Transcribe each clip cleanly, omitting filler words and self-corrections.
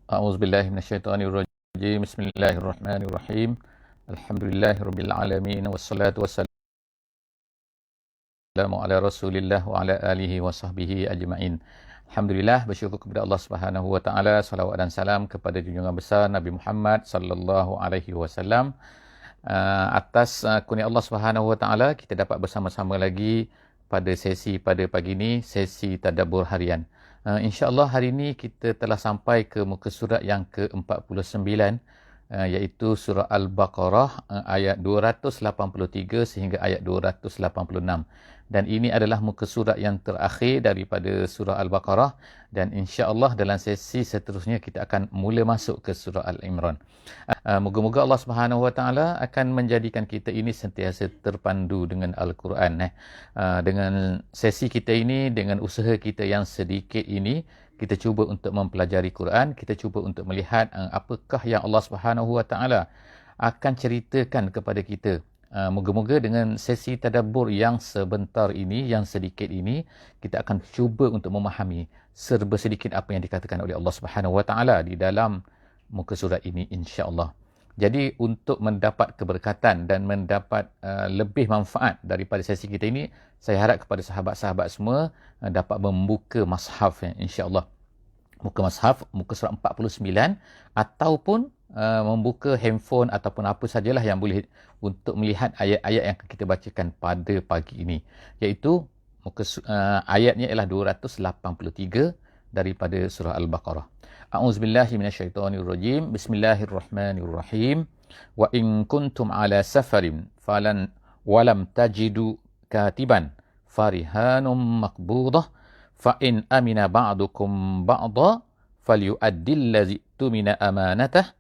A'udzubillahi minasyaitonirrajim. Bismillahirrahmanirrahim. Alhamdulillahirabbil alamin wassalatu wassalamu ala Rasulillah wa ala alihi wa sahbihi ajma'in. Alhamdulillah, bersyukur kepada Allah Subhanahu wa taala, salawat dan salam kepada junjungan besar Nabi Muhammad sallallahu alaihi wasallam. Atas kurnia Allah Subhanahu wa taala, kita dapat bersama-sama lagi pada sesi pada pagi ini, sesi tadabbur harian. InsyaAllah hari ini kita telah sampai ke muka surat yang ke-49, iaitu surah Al-Baqarah ayat 283 sehingga ayat 286. Dan ini adalah muka surat yang terakhir daripada surah Al-Baqarah, dan insya-Allah dalam sesi seterusnya kita akan mula masuk ke surah Al-Imran. Moga-moga Allah Subhanahu wa taala akan menjadikan kita ini sentiasa terpandu dengan Al-Quran. Dengan sesi kita ini, dengan usaha kita yang sedikit ini, kita cuba untuk mempelajari Quran, kita cuba untuk melihat apakah yang Allah Subhanahu wa taala akan ceritakan kepada kita. Moga-moga dengan sesi tadabbur yang sebentar ini, yang sedikit ini, kita akan cuba untuk memahami serba sedikit apa yang dikatakan oleh Allah Subhanahu wa taala di dalam muka surat ini, insya-Allah. Jadi untuk mendapat keberkatan dan mendapat lebih manfaat daripada sesi kita ini, saya harap kepada sahabat-sahabat semua dapat membuka mushaf, insya-Allah. Muka mushaf, muka surat 49, ataupun membuka handphone ataupun apa sajalah yang boleh untuk melihat ayat-ayat yang akan kita bacakan pada pagi ini. Iaitu ayatnya ialah 283 daripada surah Al-Baqarah. A'udzubillahi minasyaitonirrajim. Bismillahirrahmanirrahim. Wa in kuntum ala safarin falan walam tajidu katiban farihanum maqbudah fa in amina ba'dukum ba'da falyu'addil ladzi tumina amanatah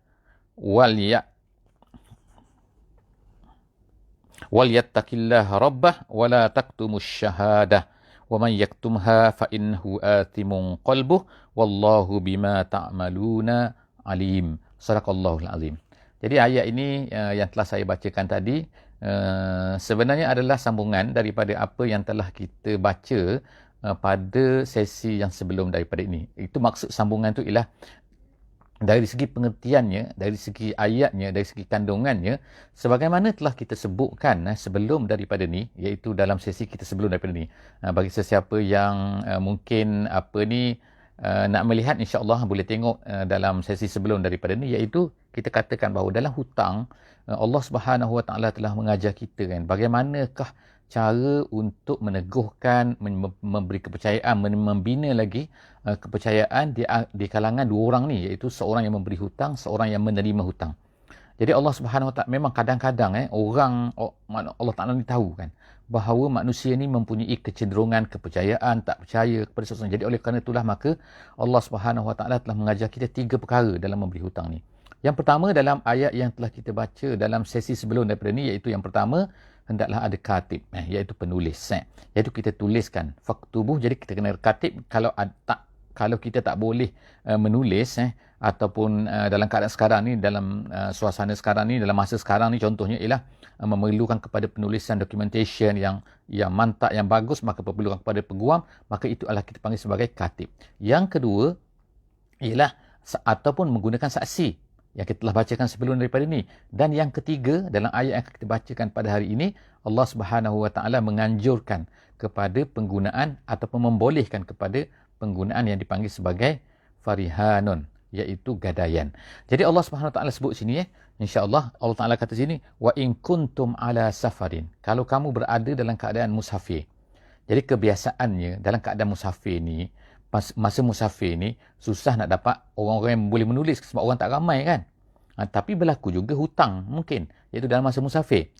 walyattaqillaha rabbah wa la taqtumus syahadah wa man yaktumha fa innahu athimun qalbuh wallahu bima ta'maluna alim. Sadaqallahul azim. Jadi ayat ini yang telah saya bacakan tadi sebenarnya adalah sambungan daripada apa yang telah kita baca pada sesi yang sebelum daripada ini. Itu maksud sambungan itu ialah dari segi pengertiannya, dari segi ayatnya, dari segi kandungannya, sebagaimana telah kita sebutkan sebelum daripada ni, iaitu dalam sesi kita sebelum daripada ni. Bagi sesiapa yang mungkin nak melihat, insya-Allah boleh tengok dalam sesi sebelum daripada ni, iaitu kita katakan bahawa dalam hutang Allah Subhanahu wa taala telah mengajar kita kan bagaimanakah cara untuk meneguhkan, memberi kepercayaan, membina lagi kepercayaan di kalangan dua orang ni, iaitu seorang yang memberi hutang, seorang yang menerima hutang. Jadi Allah Subhanahu wa taala memang kadang-kadang Allah Taala ni tahu kan bahawa manusia ni mempunyai kecenderungan kepercayaan, tak percaya kepada sesuatu. Jadi oleh kerana itulah maka Allah Subhanahu wa taala telah mengajar kita 3 perkara dalam memberi hutang ni. Yang pertama dalam ayat yang telah kita baca dalam sesi sebelum daripada ni, iaitu yang pertama, hendaklah ada katib, iaitu penulis, iaitu kita tuliskan faktubuh. Jadi kita kena katib. Kalau kita tak boleh menulis ataupun dalam keadaan sekarang ni, dalam suasana sekarang ni, dalam masa sekarang ni, contohnya ialah memerlukan kepada penulisan documentation yang mantap, yang bagus, maka perlukan kepada peguam, maka itu adalah kita panggil sebagai katib. Yang kedua ialah ataupun menggunakan saksi yang kita telah bacakan sebelum daripada ini. Dan yang ketiga, dalam ayat yang kita bacakan pada hari ini, Allah Subhanahu wa taala menganjurkan kepada penggunaan ataupun membolehkan kepada penggunaan yang dipanggil sebagai farihanun, iaitu gadaian. Jadi Allah Subhanahu wa taala sebut sini, insya-Allah Allah Taala kata sini, wa in kuntum ala safarin, kalau kamu berada dalam keadaan musafir. Jadi kebiasaannya dalam keadaan musafir ni, masa musafir ni susah nak dapat orang-orang yang boleh menulis sebab orang tak ramai kan. Tapi berlaku juga hutang mungkin, iaitu dalam masa musafir.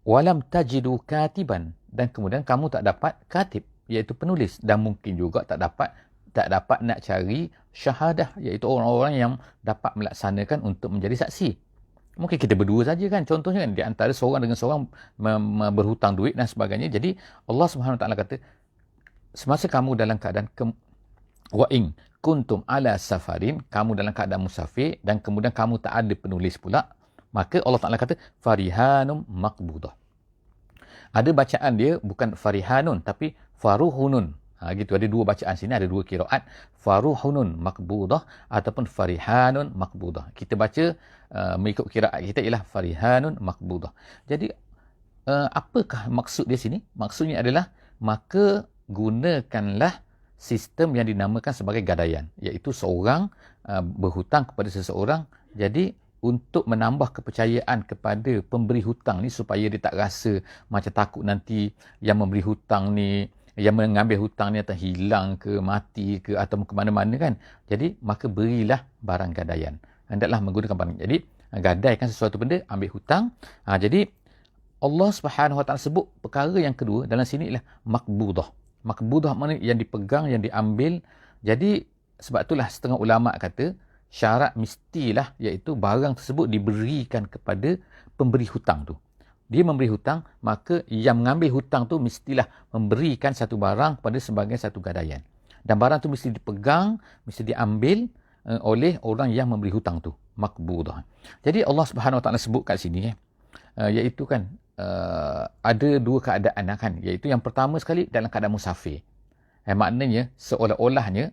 Walam tajidu katiban, dan kemudian kamu tak dapat katib, iaitu penulis, dan mungkin juga tak dapat nak cari syahadah, iaitu orang-orang yang dapat melaksanakan untuk menjadi saksi. Mungkin kita berdua saja kan, contohnya kan, di antara seorang dengan seorang berhutang duit dan sebagainya. Jadi Allah Subhanahu wa taala kata, semasa kamu dalam keadaan wa in kuntum ala safarin, kamu dalam keadaan musafir dan kemudian kamu tak ada penulis pula, maka Allah Taala kata farihanum maqbudah. Ada bacaan dia bukan farihanun tapi faruhunun. Gitu, ada dua bacaan sini, ada dua qiraat, faruhunun maqbudah ataupun farihanun maqbudah. Kita baca mengikut qiraat kita ialah farihanun maqbudah. Jadi apakah maksud dia sini? Maksudnya adalah maka gunakanlah sistem yang dinamakan sebagai gadaian, iaitu seorang berhutang kepada seseorang. Jadi untuk menambah kepercayaan kepada pemberi hutang ni supaya dia tak rasa macam takut nanti yang memberi hutang ni, yang mengambil hutang ni akan hilang ke, mati ke atau ke mana-mana kan. Jadi maka berilah barang gadaian. Hendaklah menggunakan barang. Jadi gadaikan sesuatu benda, ambil hutang. Jadi Allah Subhanahu Wa Taala sebut perkara yang kedua dalam sini ialah maqbudah. Maqbudah maknanya yang dipegang, yang diambil. Jadi sebab itulah setengah ulama kata syarat mestilah iaitu barang tersebut diberikan kepada pemberi hutang tu. Dia memberi hutang, maka yang mengambil hutang tu mestilah memberikan satu barang kepada sebagai satu gadaian. Dan barang tu mesti dipegang, mesti diambil oleh orang yang memberi hutang tu. Maqbudah. Jadi Allah Subhanahu Wa Taala sebut kat sini iaitu kan ada dua keadaan kan, iaitu yang pertama sekali dalam keadaan musafir. Maknanya seolah-olahnya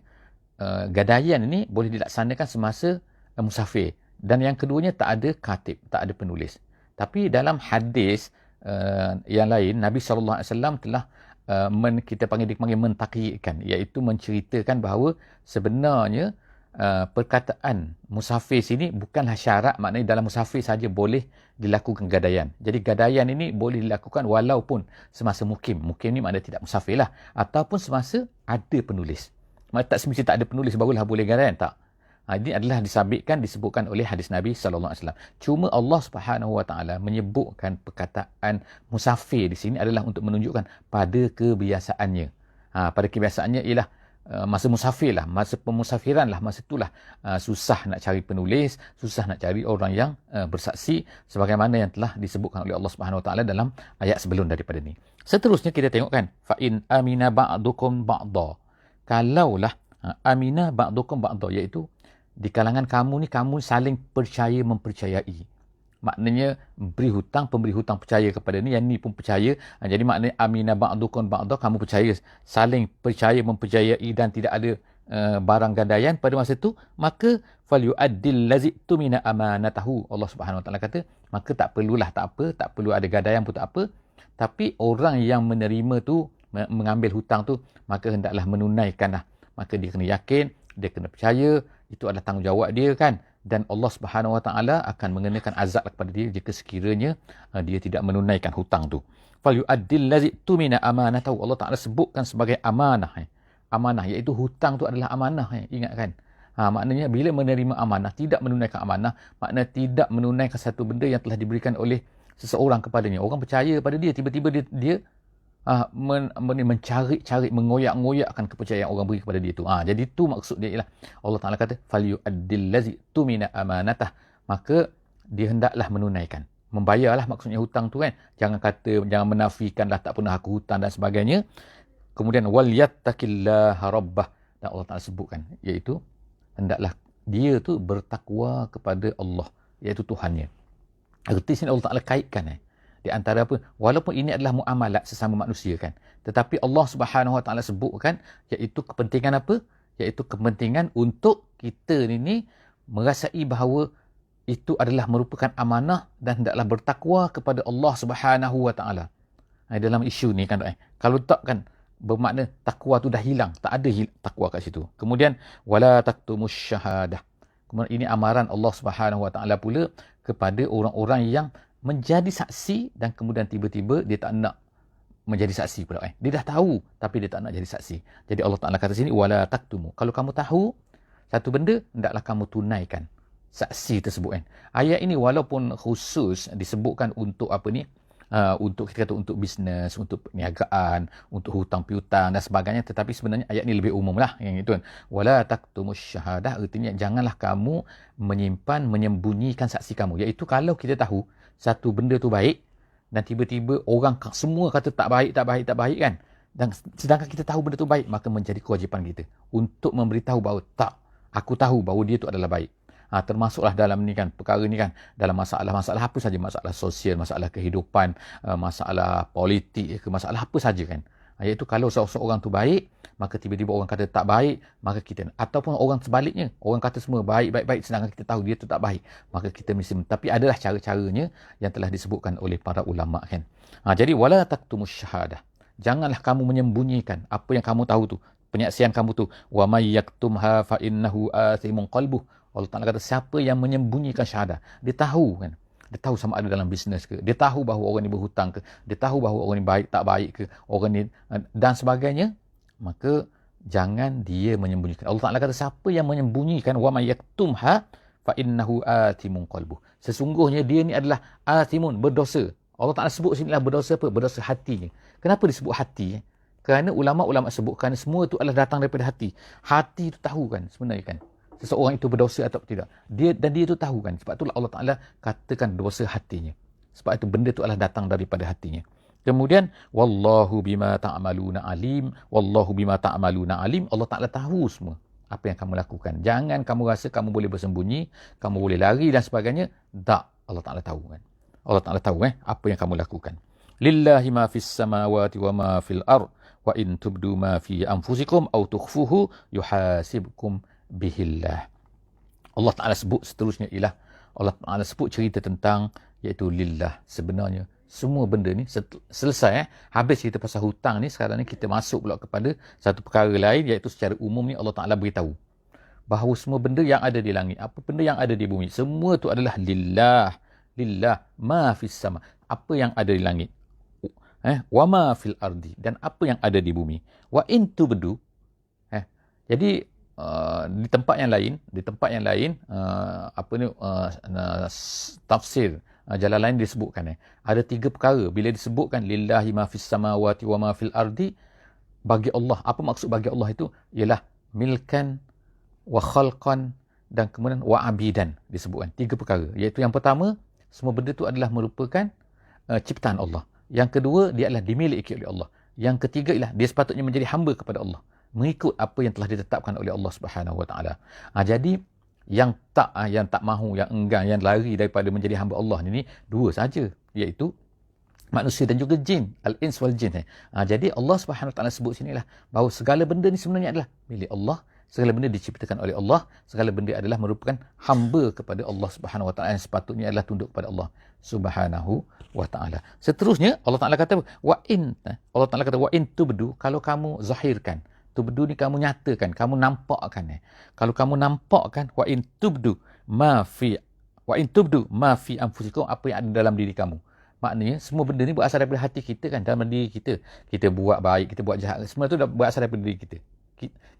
gadaian ini boleh dilaksanakan semasa musafir, dan yang keduanya tak ada katib, tak ada penulis. Tapi dalam hadis yang lain, Nabi SAW telah kita dipanggil mentaqiqkan, iaitu menceritakan bahawa sebenarnya perkataan musafir sini bukanlah syarat, maknanya dalam musafir saja boleh dilakukan gadaian. Jadi gadaian ini boleh dilakukan walaupun semasa mukim. Mukim ni maknanya tidak musafir lah. Ataupun semasa ada penulis. Maksudnya tak semesti tak ada penulis barulah boleh gadaian, tak. Ini adalah disebutkan oleh hadis Nabi SAW. Cuma Allah Subhanahu Wa Taala menyebutkan perkataan musafir di sini adalah untuk menunjukkan pada kebiasaannya. Pada kebiasaannya ialah masa musafir lah, masa pemusafiran lah, masa itulah susah nak cari penulis, susah nak cari orang yang bersaksi sebagaimana yang telah disebutkan oleh Allah Subhanahu Wa Taala dalam ayat sebelum daripada ni. Seterusnya kita tengok kan, fa in amina ba'dukum ba'da. Kalaulah amina ba'dukum ba'da, iaitu di kalangan kamu ni kamu saling percaya mempercayai. Maknanya beri hutang, pemberi hutang percaya kepada ni, yang ni pun percaya. Jadi maknanya amina ba'dukum ba'da, kamu percaya, saling percaya mempercayai dan tidak ada barang gadaian pada masa itu, maka falyu'addil lazi tumina amanatahu. Allah Subhanahu Wa Taala kata, maka tak perlulah, tak perlu ada gadaian pun tak apa. Tapi orang yang menerima tu, mengambil hutang tu, maka hendaklah menunaikanlah. Maka dia kena yakin, dia kena percaya, itu adalah tanggungjawab dia kan. Dan Allah Subhanahu Wa Taala akan mengenakan azab kepada dia jika sekiranya dia tidak menunaikan hutang tu. Falyu'addil lazi tumina amanatahu. Allah Taala sebutkan sebagai amanah. Amanah iaitu hutang tu adalah amanah. Ingat kan? Maknanya bila menerima amanah, tidak menunaikan amanah, maknanya tidak menunaikan satu benda yang telah diberikan oleh seseorang kepadanya. Orang percaya pada dia, tiba-tiba dia mencari-cari, mengoyak-ngoyakkan kepercayaan orang beri kepada dia tu. Jadi tu maksud dia ialah Allah Taala kata falyu'addil lazi tumina amanatah, maka dia hendaklah menunaikan, membayarlah maksudnya hutang tu kan. Jangan menafikanlah tak pernah aku hutang dan sebagainya. Kemudian wal yattaqillaha rabbah, dan Allah Taala sebutkan iaitu hendaklah dia tu bertakwa kepada Allah, iaitu Tuhannya. Erti sini Allah Taala kaitkan di antara apa, walaupun ini adalah muamalat sesama manusia kan, tetapi Allah Subhanahu Wa Taala sebutkan iaitu kepentingan apa, iaitu kepentingan untuk kita ni merasai bahawa itu adalah merupakan amanah dan hendaklah bertakwa kepada Allah Subhanahu Wa Taala. Dalam isu ni kan, kalau tak kan bermakna takwa tu dah hilang, tak ada takwa kat situ. Kemudian wala taktumus syahadah. Kemudian ini amaran Allah Subhanahu Wa Taala pula kepada orang-orang yang menjadi saksi dan kemudian tiba-tiba dia tak nak menjadi saksi pula. Dia dah tahu tapi dia tak nak jadi saksi. Jadi Allah Taala kata sini wala taktumu. Kalau kamu tahu satu benda, hendaklah kamu tunaikan saksi tersebut. Ayat ini walaupun khusus disebutkan untuk apa ni, untuk kita kata untuk bisnes, untuk perniagaan, untuk hutang piutang dan sebagainya, tetapi sebenarnya ayat ni lebih umum lah yang itu kan. Wala taktumus syahadah, artinya janganlah kamu menyimpan, menyembunyikan saksi kamu. Iaitu kalau kita tahu satu benda tu baik dan tiba-tiba orang semua kata tak baik kan, dan sedangkan kita tahu benda tu baik, maka menjadi kewajipan kita untuk memberitahu bahawa tak, aku tahu bahawa dia tu adalah baik. Termasuklah dalam ni kan, perkara ni kan, dalam masalah apa saja, masalah sosial, masalah kehidupan, masalah politik ke, masalah apa saja kan. Iaitu kalau seorang tu baik, maka tiba-tiba orang kata tak baik, maka kita, ataupun orang sebaliknya, orang kata semua baik, sedangkan kita tahu dia tu tak baik, maka kita mesti, tapi adalah cara-caranya yang telah disebutkan oleh para ulama kan. Jadi wala taktumus syahadah, janganlah kamu menyembunyikan apa yang kamu tahu tu, penyaksian kamu tu. Wa may yaktumha fa innahu athimun qalbuh. Allah Taala kata siapa yang menyembunyikan syahadah, dia tahu kan, dia tahu sama ada dalam bisnes ke, dia tahu bahawa orang ni berhutang ke, dia tahu bahawa orang ni baik tak baik ke, orang ni dan sebagainya, maka jangan dia menyembunyikan. Allah Taala kata siapa yang menyembunyikan, wa may yaktumha fa innahu athimun qalbuh, sesungguhnya dia ni adalah athimun, berdosa. Allah Taala sebut sini lah berdosa apa? Berdosa hatinya. Kenapa disebut hati? Kerana ulama-ulama sebutkan semua itu adalah datang daripada hati. Hati itu tahu kan sebenarnya kan, seseorang itu berdosa atau tidak. Dia itu tahu kan. Sebab itulah Allah Taala katakan dosa hatinya. Sebab itu benda itu adalah datang daripada hatinya. Kemudian wallahu bima ta'maluna alim. Wallahu bima ta'maluna alim. Allah Taala tahu semua apa yang kamu lakukan. Jangan kamu rasa kamu boleh bersembunyi, kamu boleh lari dan sebagainya. Tak, Allah Taala tahu kan. Allah Taala tahu apa yang kamu lakukan. Lillahi ma fis samawati wa ma fil ard wa in tubdu ma fi anfusikum aw tukhfuhu yuhasibkum bihillah. Allah Ta'ala sebut seterusnya ialah, Allah Ta'ala sebut cerita tentang iaitu lillah. Sebenarnya semua benda ni selesai habis cerita pasal hutang ni. Sekarang ni kita masuk pula kepada satu perkara lain, iaitu secara umum ni Allah Ta'ala beritahu bahawa semua benda yang ada di langit, apa benda yang ada di bumi, semua tu adalah lillah. Lillah ma fis sama, apa yang ada di langit, wa ma fil ardi, dan apa yang ada di bumi. Wa in tubdu, jadi di tempat yang lain tafsir jalan lain disebutkan ada 3 perkara bila disebutkan lillahi ma fis samawati wa ma fil ardi, bagi Allah. Apa maksud bagi Allah itu? Ialah milkan wa khalqan dan kemudian wa abidan, disebutkan 3 perkara, iaitu yang pertama, semua benda itu adalah merupakan ciptaan Allah. Yang kedua, dia adalah dimiliki oleh Allah. Yang ketiga ialah dia sepatutnya menjadi hamba kepada Allah, mengikut apa yang telah ditetapkan oleh Allah Subhanahu Wa Taala. Jadi yang tak mahu, yang enggan, yang lari daripada menjadi hamba Allah ini 2 saja, iaitu manusia dan juga jin, al-ins wal jin. Jadi Allah Subhanahu Wa Taala sebut sinilah bahawa segala benda ni sebenarnya adalah milik Allah. Segala benda diciptakan oleh Allah, segala benda adalah merupakan hamba kepada Allah Subhanahu Wa Taala, yang sepatutnya adalah tunduk kepada Allah Subhanahu Wa Taala. Seterusnya Allah Taala kata Allah Taala kata wa in tubdu, kalau kamu zahirkan. Tubdu ni kamu nyatakan, kamu nampakkan. Kalau kamu nampakkan, wa in tubdu ma fi anfusikum, apa yang ada dalam diri kamu. Maknanya semua benda ni berasal daripada hati kita kan, dalam diri kita. Kita buat baik, kita buat jahat, semua tu dah berasal daripada diri kita.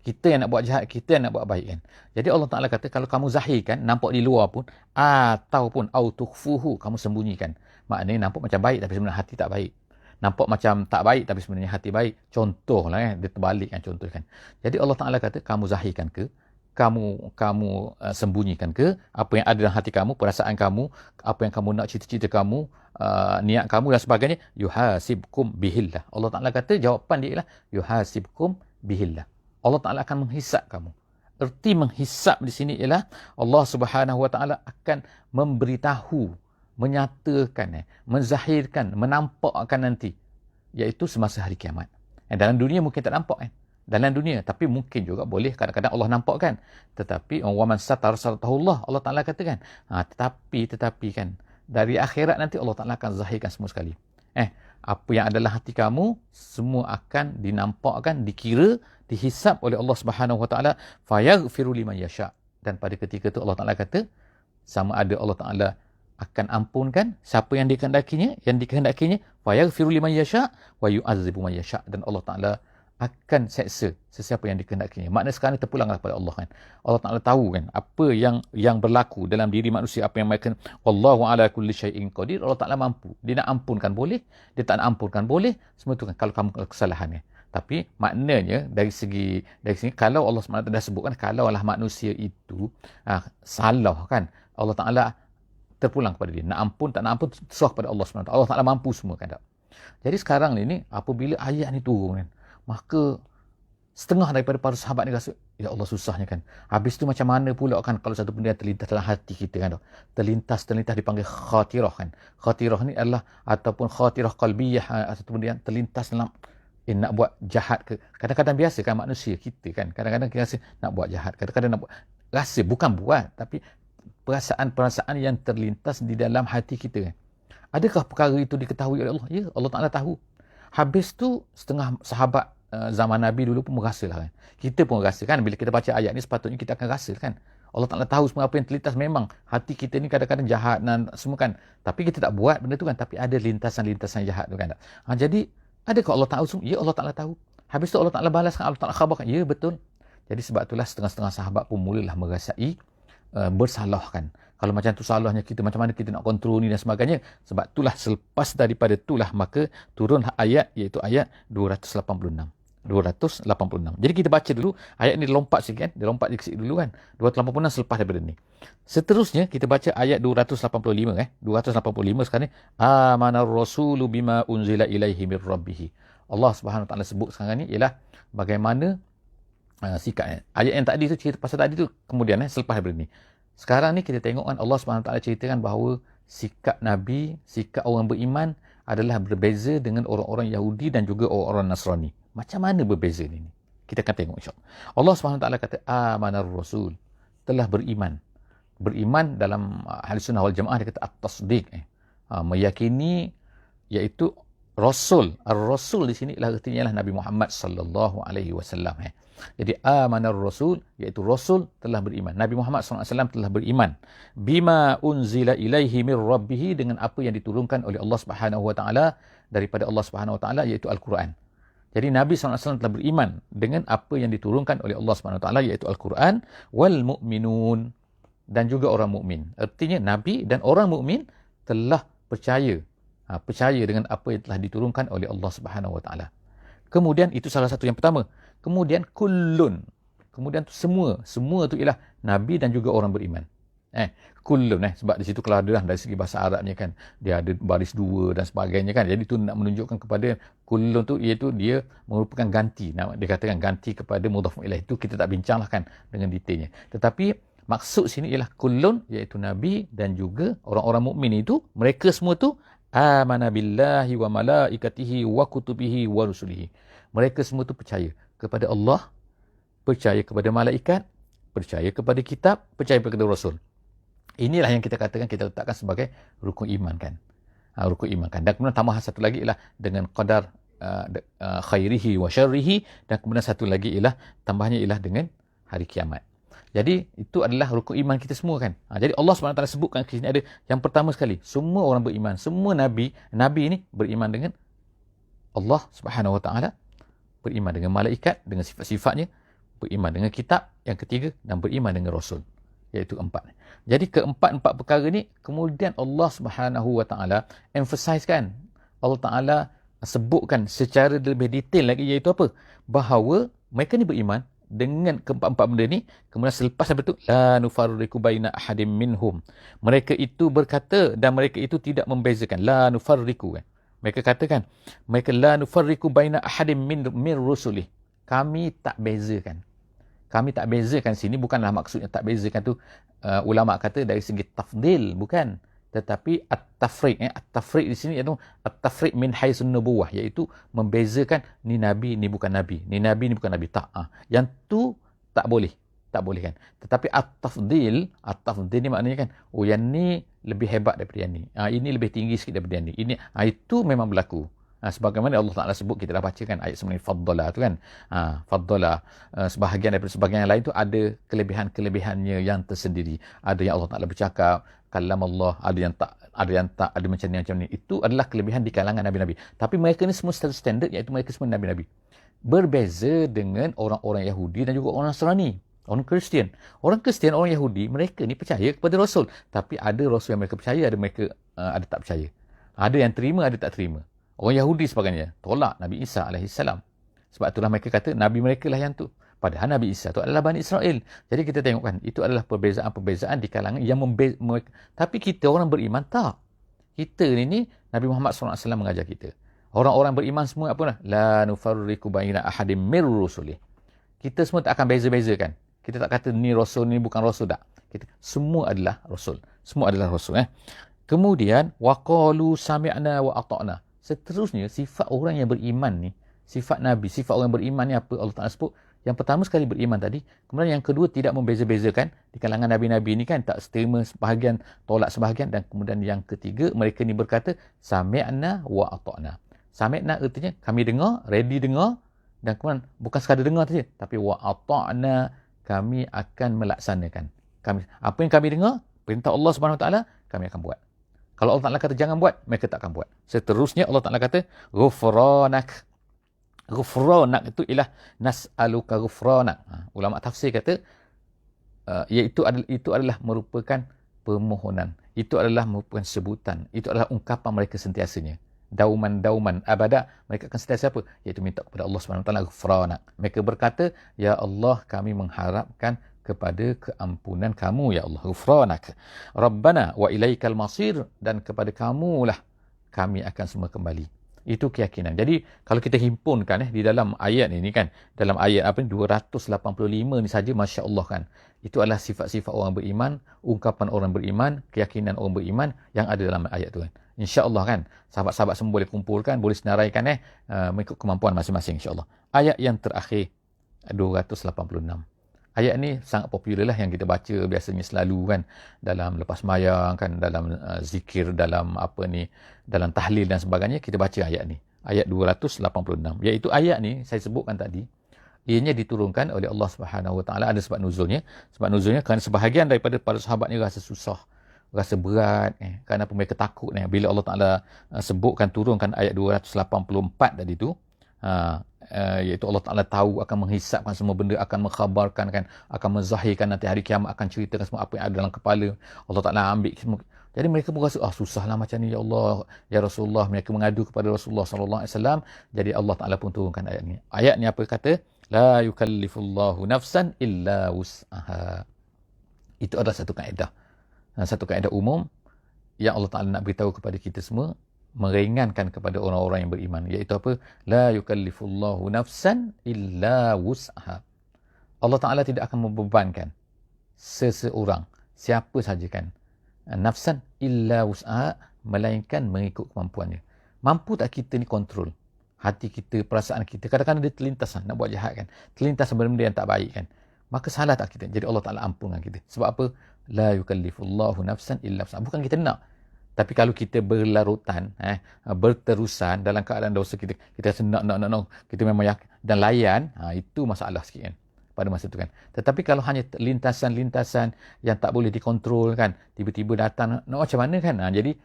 Kita yang nak buat jahat, kita yang nak buat baik kan. Jadi Allah Ta'ala kata kalau kamu zahirkan, nampak di luar pun, ataupun autukhfuhu, kamu sembunyikan. Maknanya nampak macam baik tapi sebenarnya hati tak baik. Nampak macam tak baik tapi sebenarnya hati baik. Contohlah dia terbalik kan, contoh kan. Jadi Allah Ta'ala kata kamu zahirkan ke, kamu sembunyikan ke, apa yang ada dalam hati kamu, perasaan kamu, apa yang kamu nak, cita-cita kamu, niat kamu dan sebagainya, yuhasibkum bihillah. Allah Ta'ala kata jawapan dia ialah yuhasibkum bihillah. Allah Ta'ala akan menghisap kamu. Erti menghisap di sini ialah Allah Subhanahu Wa Ta'ala akan memberitahu, menyatakan, menzahirkan, menampakkan nanti, iaitu semasa hari kiamat. Dalam dunia mungkin tak nampak kan. Dalam dunia, tapi mungkin juga boleh kadang-kadang Allah nampakkan. Tetapi waman satar satarahullah, Allah Ta'ala katakan. Tetapi kan dari akhirat nanti Allah Ta'ala akan zahirkan semua sekali. Apa yang adalah hati kamu semua akan dinampakkan, dikira, dihisap oleh Allah Subhanahu Wa Taala. Fayaghfiru liman yasha, dan pada ketika itu Allah Taala kata sama ada Allah Taala akan ampunkan siapa yang dikehendakinya, fayaghfiru liman yasha wa yu'adzibu man yasha, dan Allah Taala akan seksa sesiapa yang dikehendakinya. Makna sekarang terpulanglah kepada Allah kan. Allah Ta'ala tahu kan apa yang berlaku dalam diri manusia, apa yang mereka. Wallahu ala kulli syai'in qadir. Allah Ta'ala mampu. Dia nak ampunkan boleh, dia tak nak ampunkan boleh. Semua itu kan kalau kamu kesalahan. Tapi maknanya dari segi kalau Allah SWT dah sebutkan, kalau lah manusia itu salah kan, Allah Ta'ala terpulang kepada dia. Nak ampun tak nak ampun serah kepada Allah SWT. Allah Ta'ala mampu semua kan. Jadi sekarang ni apabila ayat ni turun kan, maka setengah daripada para sahabat ni rasa, ya Allah susahnya kan. Habis tu macam mana pula kan kalau satu benda yang terlintas dalam hati kita kan. Terlintas dipanggil khatirah kan. Khatirah ni adalah ataupun khatirah qalbiyah, atau benda yang terlintas dalam nak buat jahat ke. Kadang-kadang biasa kan manusia kita kan, kadang-kadang kita rasa nak buat jahat, kadang-kadang nak buat, rasa bukan buat, tapi perasaan-perasaan yang terlintas di dalam hati kita kan. Adakah perkara itu diketahui oleh Allah? Ya, Allah Ta'ala tahu. Habis tu setengah sahabat zaman Nabi dulu pun merasalah kan. Kita pun rasa kan, bila kita baca ayat ni sepatutnya kita akan rasa kan. Allah Ta'ala tahu semua apa yang terlintas. Memang hati kita ni kadang-kadang jahat dan semua kan. Tapi kita tak buat benda tu kan. Tapi ada lintasan-lintasan jahat tu kan. Jadi adakah Allah tahu semua? Ya, Allah Ta'ala tahu. Habis tu Allah Ta'ala balaskan, Allah Ta'ala khabarkan. Ya, betul. Jadi sebab itulah setengah-setengah sahabat pun mulalah merasai bersalah kan. Kalau macam tu salahnya kita, macam mana kita nak kontrol ni dan sebagainya. Sebab itulah selepas daripada itulah maka turun ayat, iaitu ayat 286. 286. Jadi kita baca dulu ayat ni, lompat sikit kan. Dia lompat sikit dulu kan. 286 selepas daripada ni. Seterusnya kita baca ayat 285 285 sekarang ni. Amanar rasulu bima unzila ilaihi mir rabbih. Allah Subhanahu Wa Taala sebut sekarang ni ialah bagaimana sikapnya. Ayat yang tadi tu cerita pasal tadi tu, kemudian selepas daripada ni. Sekarang ni kita tengok kan Allah Subhanahu Wa Taala ceritakan bahawa sikap Nabi, sikap orang beriman adalah berbeza dengan orang-orang Yahudi dan juga orang-orang Nasrani. Macam mana berbeza ni? Kita akan tengok insya-Allah. Allah Subhanahu Wa Taala kata amanar rasul, telah beriman. Beriman dalam Ahlus Sunnah wal Jamaah dia kata at-tasdiq, meyakini, iaitu rasul. Ar-rasul di sini ialah artinya ialah Nabi Muhammad sallallahu alaihi wasallam. Jadi amanar rasul, iaitu rasul telah beriman. Nabi Muhammad sallallahu alaihi wasallam telah beriman bima unzila ilaihi mir rabbih, dengan apa yang diturunkan oleh Allah Subhanahu Wa Taala daripada Allah Subhanahu Wa Taala, iaitu Al-Quran. Jadi Nabi SAW telah beriman dengan apa yang diturunkan oleh Allah SWT, iaitu Al-Quran, wal mu'minun, dan juga orang mukmin. Artinya Nabi dan orang mukmin telah percaya dengan apa yang telah diturunkan oleh Allah SWT. Kemudian itu salah satu yang pertama. Kemudian kullun. Kemudian tu semua tu ialah Nabi dan juga orang beriman. Kullun sebab di situ kalau ada dari segi bahasa Arabnya kan, dia ada baris dua dan sebagainya kan. Jadi tu nak menunjukkan kepada kullun tu, iaitu dia merupakan ganti. Dia katakan ganti kepada mudhaf ilaih. Itu kita tak bincanglah kan dengan detailnya. Tetapi maksud sini ialah kullun, iaitu Nabi dan juga orang-orang mukmin itu, mereka semua tu amana billahi wa malaikatihi wa kutubihi wa rusulihi. Mereka semua tu percaya kepada Allah, percaya kepada malaikat, percaya kepada kitab, percaya kepada rasul. Inilah yang kita katakan, kita letakkan sebagai rukun iman kan. Rukun iman kan. Dan kemudian tambahan satu lagi ialah dengan qadar khairihi wa syarrihi, dan kemudian satu lagi ialah tambahnya ialah dengan hari kiamat. Jadi itu adalah rukun iman kita semua kan. Jadi Allah SWT sebutkan di sini ada yang pertama sekali, semua orang beriman, semua nabi ini beriman dengan Allah Subhanahu Wa Taala, beriman dengan malaikat dengan sifat-sifatnya, beriman dengan kitab, yang ketiga, dan beriman dengan rasul, iaitu 4. Jadi keempat-empat perkara ni kemudian Allah Subhanahu Wa Taala emphasize kan. Allah Taala sebutkan secara lebih detail lagi, iaitu apa? Bahawa mereka ni beriman dengan keempat-empat benda ni. Kemudian selepas itu la nufarriqu baina ahadim minhum. Mereka itu berkata dan mereka itu tidak membezakan. La nufarriqu kan. Mereka katakan, mereka la nufarriqu baina ahadim min rusulih. Kami tak bezakan. Kami tak bezakan sini bukanlah maksudnya tak bezakan tu ulama kata dari segi tafdil, bukan, tetapi at-tafriq. At-tafriq di sini iaitu at-tafriq min haisun nubuwah, iaitu membezakan ni nabi, ni bukan nabi, ni nabi, ni bukan nabi. Tak, yang tu tak boleh kan. Tetapi at-tafdil ni maknanya kan, oh yang ni lebih hebat daripada yang ni, ini lebih tinggi sikit daripada yang ni, ini itu memang berlaku. Sebagaimana Allah Ta'ala sebut, kita dah baca kan ayat sebenarnya faddala tu kan. Faddala, sebahagian daripada sebahagian yang lain tu ada kelebihan-kelebihannya yang tersendiri. Ada yang Allah Ta'ala bercakap kalam Allah, ada yang tak, ada macam ni. Itu adalah kelebihan di kalangan Nabi-Nabi. Tapi mereka ni semua standard, iaitu mereka semua Nabi-Nabi. Berbeza dengan orang-orang Yahudi dan juga orang Nasrani, orang Kristian. Orang Kristian, orang Yahudi, mereka ni percaya kepada Rasul. Tapi ada Rasul yang mereka percaya, ada mereka ada tak percaya. Ada yang terima, ada tak terima. Orang Yahudi sebagainya tolak Nabi Isa AS. Sebab itulah mereka kata Nabi mereka lah yang tu. Padahal Nabi Isa tu adalah Bani Israel. Jadi kita tengok kan, itu adalah perbezaan-perbezaan di kalangan yang tapi kita orang beriman tak. Kita ni Nabi Muhammad SAW mengajar kita. Orang-orang beriman semua apa lah? La nufarriqu baina ahadim mir rusulih. Kita semua tak akan beza-bezakan. Kita tak kata ni rasul, ni bukan rasul, tak. Kita semua adalah rasul. Semua adalah rasul. Kemudian waqalu sami'na wa ata'na. Seterusnya, sifat orang yang beriman ni, Sifat Nabi, sifat orang beriman ni apa Allah Ta'ala sebut? Yang pertama sekali beriman tadi. Kemudian yang kedua tidak membeza-bezakan. Di kalangan Nabi-Nabi ni kan tak seterima sebahagian, tolak sebahagian. Dan kemudian yang ketiga, mereka ni berkata, Sami'na wa ata'na. Sami'na artinya kami dengar, ready dengar. Dan kemudian bukan sekadar dengar saja, tapi wa ata'na, kami akan melaksanakan. Apa yang kami dengar, perintah Allah Subhanahu Wa Taala, kami akan buat. Kalau Allah Ta'ala kata jangan buat, mereka tak akan buat. Seterusnya Allah Ta'ala kata, Ghufranak. Ghufranak itu ialah nas'aluka ghufranak. Ulama tafsir kata, itu adalah merupakan permohonan. Itu adalah merupakan sebutan. Itu adalah ungkapan mereka sentiasanya. Dauman abada, mereka akan sentiasa apa? Iaitu minta kepada Allah SWT ghufranak. Mereka berkata, ya Allah, kami mengharapkan kepada keampunan kamu, ya Allah. Ghufranak. Rabbana wa ilaikal masir, dan kepada kamulah kami akan semua kembali. Itu keyakinan. Jadi kalau kita himpunkan di dalam ayat ini kan, dalam ayat 285 ni saja, masya-Allah kan. Itu adalah sifat-sifat orang beriman, ungkapan orang beriman, keyakinan orang beriman yang ada dalam ayat tu kan. Insya-Allah kan, sahabat-sahabat semua boleh kumpulkan, boleh senaraikan mengikut kemampuan masing-masing, insya-Allah. Ayat yang terakhir 286. Ayat ni sangat popular lah yang kita baca biasanya selalu kan, dalam lepas sembahyang kan, dalam zikir, dalam dalam tahlil dan sebagainya, kita baca ayat ni. Ayat 286. Iaitu ayat ni saya sebutkan tadi, ianya diturunkan oleh Allah Subhanahu Wa Taala. Ada sebab nuzulnya. Sebab nuzulnya kerana sebahagian daripada para sahabat ni rasa susah, rasa berat kerana mereka takut bila Allah Taala sebutkan turunkan ayat 284 tadi tu. Iaitu Allah Ta'ala tahu, akan menghisapkan semua benda, akan mengkhabarkan kan, akan menzahirkan nanti hari kiamat, akan ceritakan semua apa yang ada dalam kepala. Allah Ta'ala ambil semua. Jadi mereka pun rasa, susahlah macam ni, ya Allah, ya Rasulullah. Mereka mengadu kepada Rasulullah SAW. Jadi Allah Ta'ala pun turunkan ayat ni. Ayat ni apa kata? La yukallifullahu nafsan illa wus'aha. Itu adalah satu kaedah. Satu kaedah umum yang Allah Ta'ala nak beritahu kepada kita semua, meringankan kepada orang-orang yang beriman, iaitu apa? La yukallifullahu nafsan illa wus'aha. Allah Ta'ala tidak akan membebankan seseorang, siapa saja kan, nafsan illa wus'aha, melainkan mengikut kemampuannya. Mampu tak kita ni kontrol hati kita, perasaan kita? Kadang-kadang dia terlintas nak buat jahat kan, terlintas benda-benda yang tak baik kan, maka salah tak kita? Jadi Allah Ta'ala ampunkan kita. Sebab apa? La yukallifullahu nafsan illa wus'aha. Bukan kita nak, tapi kalau kita berlarutan, berterusan dalam keadaan dosa kita rasa nak, kita memang yakin dan layan, itu masalah sikit kan pada masa itu kan. Tetapi kalau hanya lintasan-lintasan yang tak boleh dikontrol kan, tiba-tiba datang, nak macam mana kan. Jadi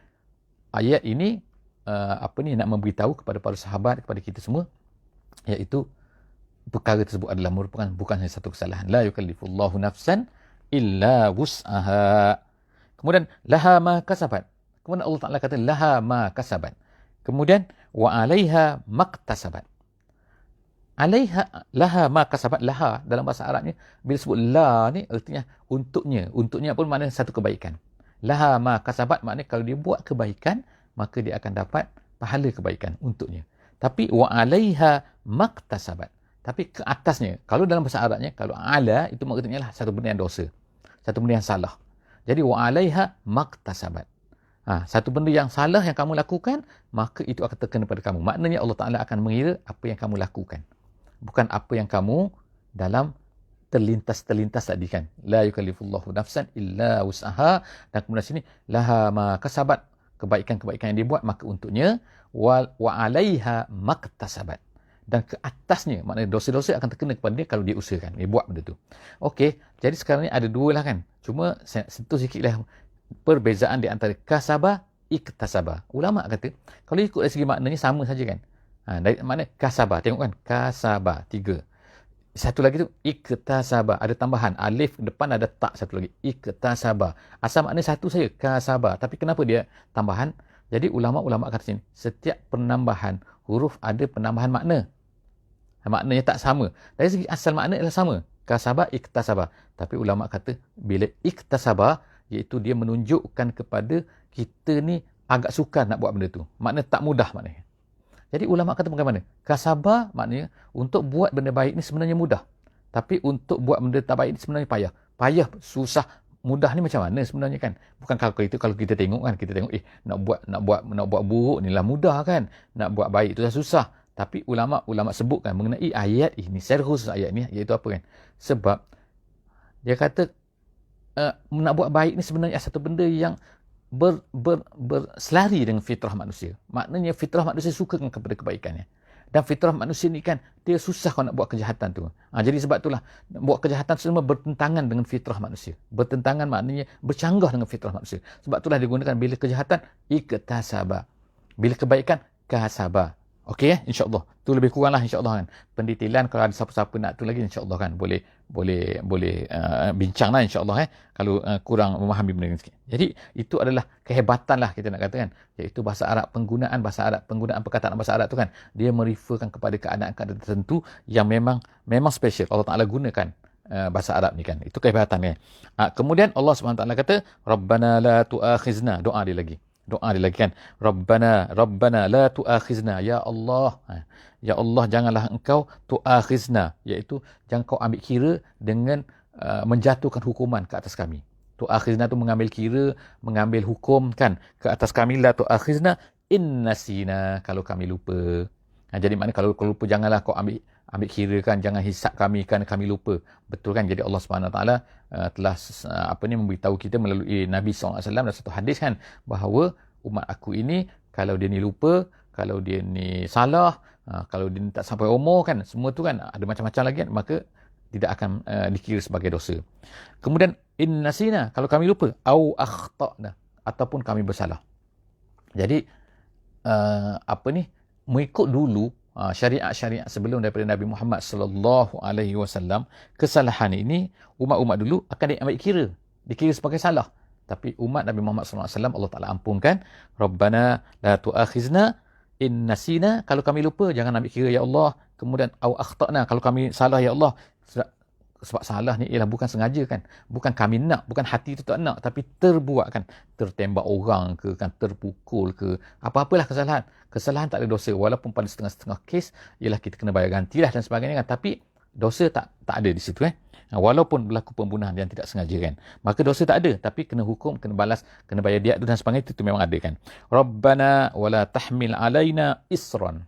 ayat ini nak memberitahu kepada para sahabat, kepada kita semua, iaitu perkara tersebut adalah merupakan bukan hanya satu kesalahan. La yukallifullahu nafsan illa wus'aha. Kemudian laha ma kasabat. Kemudian Allah Ta'ala kata, laha ma kasabat. Kemudian, wa alaiha maktasabat. Alaiha, laha ma kasabat, laha dalam bahasa Arabnya, bila sebut la ni, artinya untuknya. Untuknya pun maknanya satu kebaikan. Laha ma kasabat, maknanya kalau dia buat kebaikan, maka dia akan dapat pahala kebaikan untuknya. Tapi, wa alaiha maktasabat. Tapi ke atasnya, kalau dalam bahasa Arabnya, kalau ala, itu maksudnya lah satu benda yang dosa. Satu benda yang salah. Jadi, wa alaiha maktasabat. Satu benda yang salah yang kamu lakukan, maka itu akan terkena pada kamu. Maknanya Allah Ta'ala akan mengira apa yang kamu lakukan, bukan apa yang kamu dalam terlintas tadi kan. La yukallifullahu nafsan illa wus'aha. Dan kemudian sini, laha ma kasabat, kebaikan-kebaikan yang dia buat, maka untuknya, wa alaiha maktasabat. Dan ke atasnya, maknanya dosa-dosa akan terkena kepada dia kalau dia usahakan, dia buat benda tu. Okey, jadi sekarang ni ada dua lah kan. Cuma saya sentuh sikit lah perbezaan di antara kasabah, iktasabah. Ulama kata, kalau ikut dari segi maknanya sama saja kan. Dari makna kasabah, tengok kan, kasabah, 3. Satu lagi tu, iktasabah, ada tambahan, alif depan ada tak satu lagi, iktasabah. Asal makna satu saja, kasabah. Tapi kenapa dia tambahan? Jadi ulama-ulama kata sini, setiap penambahan huruf ada penambahan makna. Maknanya tak sama. Dari segi asal makna adalah sama, kasabah, iktasabah. Tapi ulama kata, bila iktasabah, iaitu dia menunjukkan kepada kita ni agak sukar nak buat benda tu. Makna tak mudah maknanya. Jadi ulama kata bagaimana? Kasabah maknanya untuk buat benda baik ni sebenarnya mudah. Tapi untuk buat benda tak baik ni sebenarnya payah. Payah, susah, mudah ni macam mana sebenarnya kan? Bukan kalau kita tengok kan, kita tengok nak buat buruk ni lah mudah kan. Nak buat baik tu dah susah. Tapi ulama sebutkan mengenai ayat ini, secara khusus ayat ni, iaitu apa kan? Sebab dia kata nak buat baik ni sebenarnya satu benda yang berselari dengan fitrah manusia. Maknanya fitrah manusia suka kepada kebaikannya. Dan fitrah manusia ni kan, dia susah kalau nak buat kejahatan tu. Jadi sebab itulah, buat kejahatan semua bertentangan dengan fitrah manusia. Bertentangan maknanya bercanggah dengan fitrah manusia. Sebab itulah digunakan bila kejahatan, iktasaba. Bila kebaikan, kasaba. Okey insya-Allah. Tu lebih kuranglah insya-Allah kan. Pendetailan kalau ada siapa-siapa nak tu lagi insya-Allah kan boleh bincanglah insya-Allah kalau kurang memahami benda ni sikit. Jadi itu adalah kehebatan lah kita nak katakan, iaitu bahasa Arab, penggunaan perkataan bahasa Arab tu kan, dia mereferkan kepada keadaan-keadaan tertentu yang memang special. Allah Taala gunakan bahasa Arab ni kan. Itu kehebatan kan. Kemudian Allah Subhanahu Taala kata Rabbana la tu'akhizna, doa dia lagi kan, Rabbana la tu'akhizna, ya Allah, ya Allah janganlah engkau tu'akhizna, iaitu jangan kau ambil kira dengan menjatuhkan hukuman ke atas kami. Tu'akhizna tu mengambil kira, mengambil hukum kan ke atas kami. La tu'akhizna in nasina, kalau kami lupa. Jadi maknanya kalau lupa janganlah kau ambil kira kan, jangan hisap kami kan kami lupa. Betul kan? Jadi Allah Subhanahu Wa Taala telah memberitahu kita melalui Nabi SAW dalam satu hadis kan, bahawa umat aku ini kalau dia ni lupa, kalau dia ni salah, kalau dia ni tak sampai umur kan, semua tu kan ada macam-macam lagi kan, maka tidak akan dikira sebagai dosa. Kemudian in nasina, kalau kami lupa, au akhtana, ataupun kami bersalah. Jadi mengikut dulu syariat-syariat sebelum daripada Nabi Muhammad sallallahu alaihi wasallam, kesalahan ini umat-umat dulu akan diambil dikira sebagai salah. Tapi umat Nabi Muhammad sallallahu alaihi wasallam Allah Taala ampunkan. Rabbana la tu'akhizna in nasina, kalau kami lupa jangan ambil kira ya Allah. Kemudian au akhtana, kalau kami salah ya Allah. Sebab salah ni ialah bukan sengaja kan, bukan kami nak, bukan hati tu tak nak, tapi terbuat kan, tertembak orang ke kan, terpukul ke, apa-apalah kesalahan tak ada dosa, walaupun pada setengah-setengah kes ialah kita kena bayar gantilah dan sebagainya kan, tapi dosa tak ada di situ walaupun berlaku pembunuhan yang tidak sengaja kan, maka dosa tak ada, tapi kena hukum, kena balas, kena bayar diat tu dan sebagainya, itu memang ada kan. Rabbana wala tahmil alaina isran.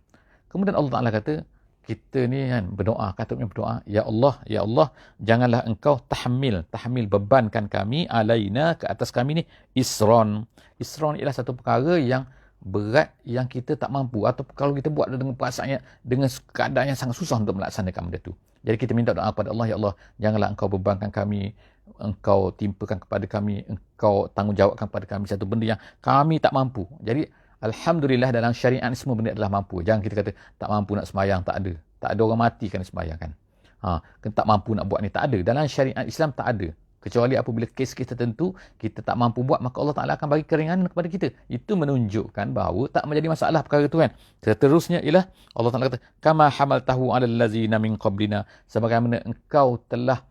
Kemudian Allah Taala kata, kita ni kan berdoa, katanya berdoa, ya Allah janganlah engkau tahmil bebankan kami, alaina, ke atas kami ni, isron ialah satu perkara yang berat, yang kita tak mampu, atau kalau kita buat dengan perasaan, dengan keadaan yang sangat susah untuk melaksanakan benda tu. Jadi kita minta doa kepada Allah, ya Allah janganlah engkau bebankan kami, engkau timpakan kepada kami, engkau tanggungjawabkan kepada kami satu benda yang kami tak mampu. Jadi alhamdulillah dalam syariat ni semua benda adalah mampu. Jangan kita kata tak mampu nak sembahyang, tak ada orang mati kan sembahyang kan. Tak mampu nak buat ni, tak ada. Dalam syariat Islam tak ada. Kecuali apabila kes-kes tertentu kita tak mampu buat, maka Allah Taala akan bagi keringanan kepada kita. Itu menunjukkan bahawa tak menjadi masalah perkara tu kan. Seterusnya ialah Allah Taala kata kama hamaltahu 'alal ladzina min qablina, sebagaimana engkau telah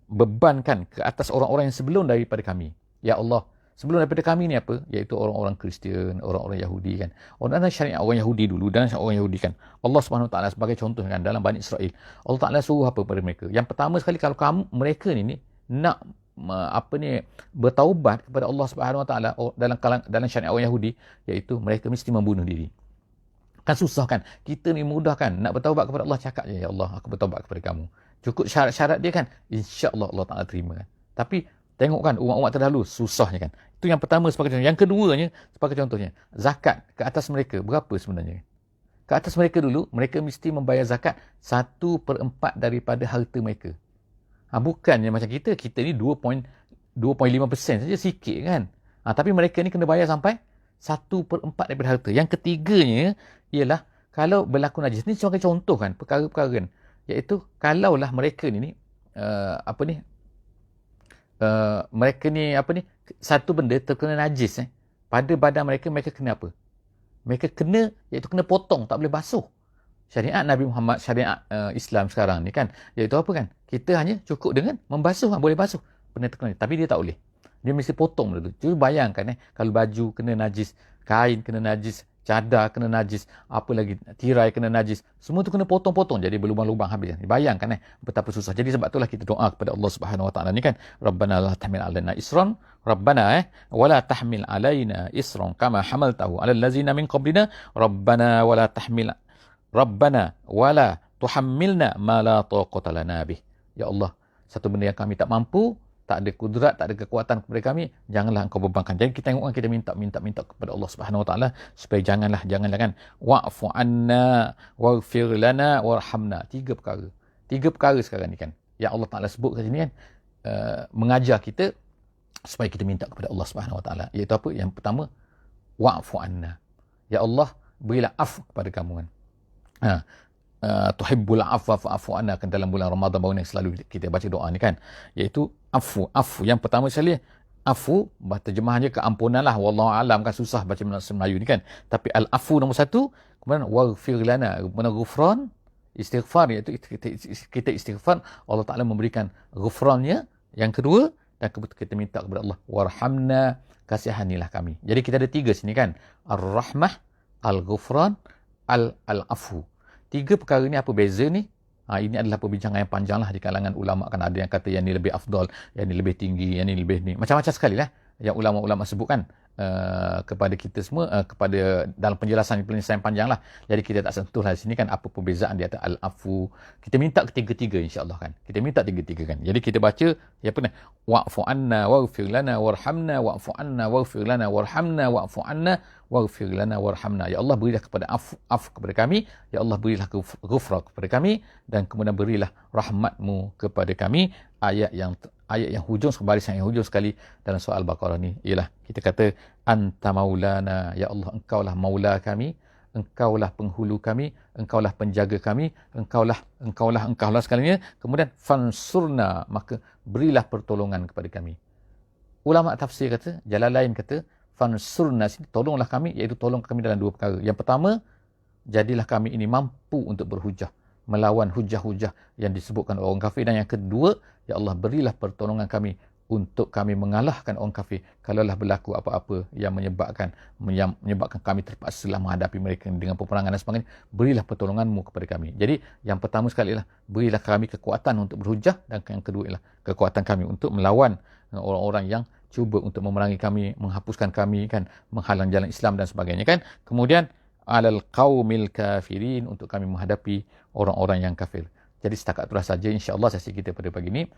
bebankan ke atas orang-orang yang sebelum daripada kami. Ya Allah, sebelum daripada kami ni apa? Iaitu orang-orang Kristian, orang-orang Yahudi kan. Orang syariat orang Yahudi dulu, dan orang Yahudi kan. Allah Subhanahu Taala sebagai contoh kan, dalam Bani Israel, Allah Taala suruh apa pada mereka? Yang pertama sekali, kalau mereka ni nak bertaubat kepada Allah Subhanahu Taala dalam syariat orang Yahudi, iaitu mereka mesti membunuh diri. Kan susah kan? Kita ni mudah kan nak bertaubat kepada Allah, cakap je, ya Allah aku bertaubat kepada kamu. Cukup syarat-syarat dia kan, insya-Allah Allah Taala terima kan. Tapi tengok kan umat-umat terdahulu susahnya kan. Itu yang pertama sebagai contoh. Yang keduanya sebagai contohnya, zakat ke atas mereka berapa sebenarnya? Ke atas mereka dulu, mereka mesti membayar zakat 1/4 daripada harta mereka. Bukannya macam kita ni 2.5% saja, sikit kan. Tapi mereka ni kena bayar sampai 1/4 daripada harta. Yang ketiganya ialah kalau berlaku najis. Ni sebagai contoh kan, perkara-perkara kan. Iaitu kalaulah mereka mereka ni satu benda terkena najis pada badan mereka, mereka kena apa? Mereka kena, iaitu kena potong, tak boleh basuh. Syariat Nabi Muhammad, syariat Islam sekarang ni kan, iaitu apa kan? Kita hanya cukup dengan membasuh, boleh basuh benda terkena, tapi dia tak boleh. Dia mesti potong dulu. Cuba bayangkan kalau baju kena najis, kain kena najis, cadar kena najis, apa lagi, tirai kena najis, semua tu kena potong-potong, jadi berlubang-lubang habis. Bayangkan betapa susah. Jadi sebab itulah kita doa kepada Allah Subhanahu Wa Taala ni kan, Rabbana la tahmil alaina isran, Rabbana wala tahmil alaina isran kama hamaltahu alal ladzina min qablina, Rabbana wala tahmil Rabbana wala tuhammilna ma la taqata lana bih. Ya Allah, satu benda yang kami tak mampu, tak ada kudrat, tak ada kekuatan kepada kami, janganlah engkau bebankan. Jadi kita tengok, kita minta kepada Allah Subhanahu Wa Taala supaya janganlah kan, wa'fu anna waghfir lana warhamna. Tiga perkara sekarang ni kan yang Allah Taala sebut kat sini kan, mengajar kita supaya kita minta kepada Allah Subhanahu Wa Taala, iaitu apa? Yang pertama, wa'fu anna. Ya Allah, berilah af kepada kamu kan. Tuhibbul afwa fa'fu anna, kan dalam bulan Ramadan baru ni selalu kita baca doa ni kan, iaitu afu. Yang pertama sekali, afu terjemahannya keampunan lah, wallahu alam kan, susah baca Melayu ni kan, tapi al-afu nombor satu. Kemudian waghfir lana, kemudian ghufran, istighfar, iaitu kita istighfar, Allah Ta'ala memberikan ghufrannya. Yang kedua, dan kita minta kepada Allah, warhamna, kasihanilah kami. Jadi kita ada tiga sini kan, ar-rahmah, al-ghufran, al-afu. Tiga perkara ni apa beza ni? Ini adalah perbincangan yang panjang lah di kalangan ulama kan. Ada yang kata yang ni lebih afdal, yang ni lebih tinggi, yang ni lebih ni. Macam-macam sekali lah yang ulama-ulama sebut kan, kepada kita semua, kepada dalam penjelasan yang panjang lah. Jadi kita tak sentuh lah di sini kan apa perbezaan di antara al-afu. Kita minta ketiga-tiga insya-Allah kan. Kita minta tiga-tiga kan. Jadi kita baca ya apa ni? Wa'fu anna waghfir lana warhamna, wa'fu anna waghfir lana warhamna, wa'fu anna waghfir lana warhamna. Ya Allah, berilah kepada af kepada kami. Ya Allah, berilah ghufran kepada kami, dan kemudian berilah rahmatmu kepada kami. Ayat yang hujung, barisan yang hujung sekali dalam surah Al-Baqarah ni ialah kita kata anta maulana, ya Allah, engkaulah maula kami, engkaulah penghulu kami, engkaulah penjaga kami, engkaulah segalanya. Kemudian fansurna, maka berilah pertolongan kepada kami. Ulama tafsir kata, Jalalain kata fansurna sini tolonglah kami, iaitu tolong kami dalam dua perkara. Yang pertama, jadilah kami ini mampu untuk berhujah, melawan hujah-hujah yang disebutkan orang kafir. Dan yang kedua, ya Allah, berilah pertolongan kami untuk kami mengalahkan orang kafir kalaulah berlaku apa-apa yang menyebabkan kami terpaksa menghadapi mereka dengan peperangan dan sebagainya. Berilah pertolonganmu kepada kami. Jadi yang pertama sekali ialah berilah kami kekuatan untuk berhujah, dan yang kedua ialah kekuatan kami untuk melawan orang-orang yang cuba untuk memerangi kami, menghapuskan kami kan, menghalang jalan Islam dan sebagainya kan. Kemudian alal qaumil kafirin, untuk kami menghadapi orang-orang yang kafir. Jadi setakat itulah saja insya-Allah sesi kita pada pagi ini.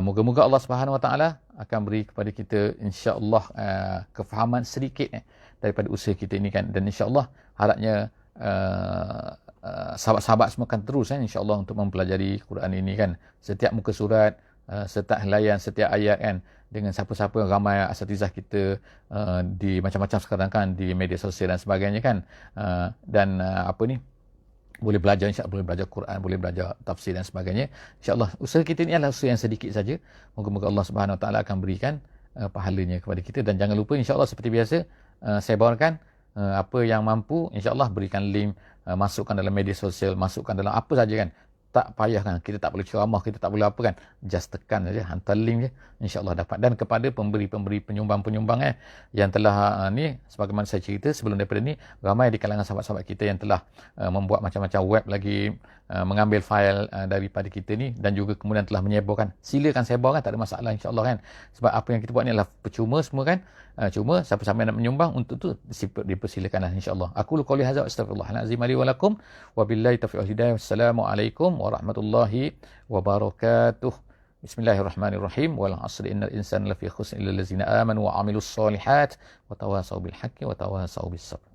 Moga-moga Allah Subhanahu Wa Taala akan beri kepada kita insya-Allah kefahaman sedikit daripada usaha kita ini kan, dan insya-Allah harapnya sahabat-sahabat semua akan terus insya-Allah untuk mempelajari Quran ini kan. Setiap muka surat, setiap helaian, setiap ayat kan, dengan siapa-siapa, ramai asatizah kita di macam-macam sekarang kan, di media sosial dan sebagainya kan, dan boleh belajar, insya-Allah boleh belajar Quran, boleh belajar tafsir dan sebagainya. Insya-Allah usaha kita ni adalah usaha yang sedikit saja. Moga-moga Allah Subhanahu Wa Taala akan berikan pahalanya kepada kita. Dan jangan lupa insya-Allah seperti biasa, saya bawakan apa yang mampu, insya-Allah berikan link, masukkan dalam media sosial, masukkan dalam apa saja kan. Tak payah kan, kita tak perlu ceramah, kita tak perlu apa kan, just tekan saja, hantar link je, insya-Allah dapat. Dan kepada pemberi-pemberi, penyumbang-penyumbang yang telah ni, sebagaimana saya cerita sebelum daripada ni, ramai di kalangan sahabat-sahabat kita yang telah membuat macam-macam web lagi, mengambil fail daripada kita ni, dan juga kemudian telah menyebarkan. Silakan sebarkan, tak ada masalah insya-Allah kan. Sebab apa yang kita buat ni adalah percuma semua kan. Cuma siapa-siapa yang nak menyumbang untuk tu dipersilakanlah insya-Allah. Aku qouli hadza, astaghfirullahalazim li wa lakum, wabillahi taufiq wal hidayah. Wassalamualaikum warahmatullahi wabarakatuh. Bismillahirrahmanirrahim. Wal 'asri innal insana lafi khusr illa allazina amanu wa 'amilus solihat wa tawasaw bil haqqi wa tawasaw bis sabr.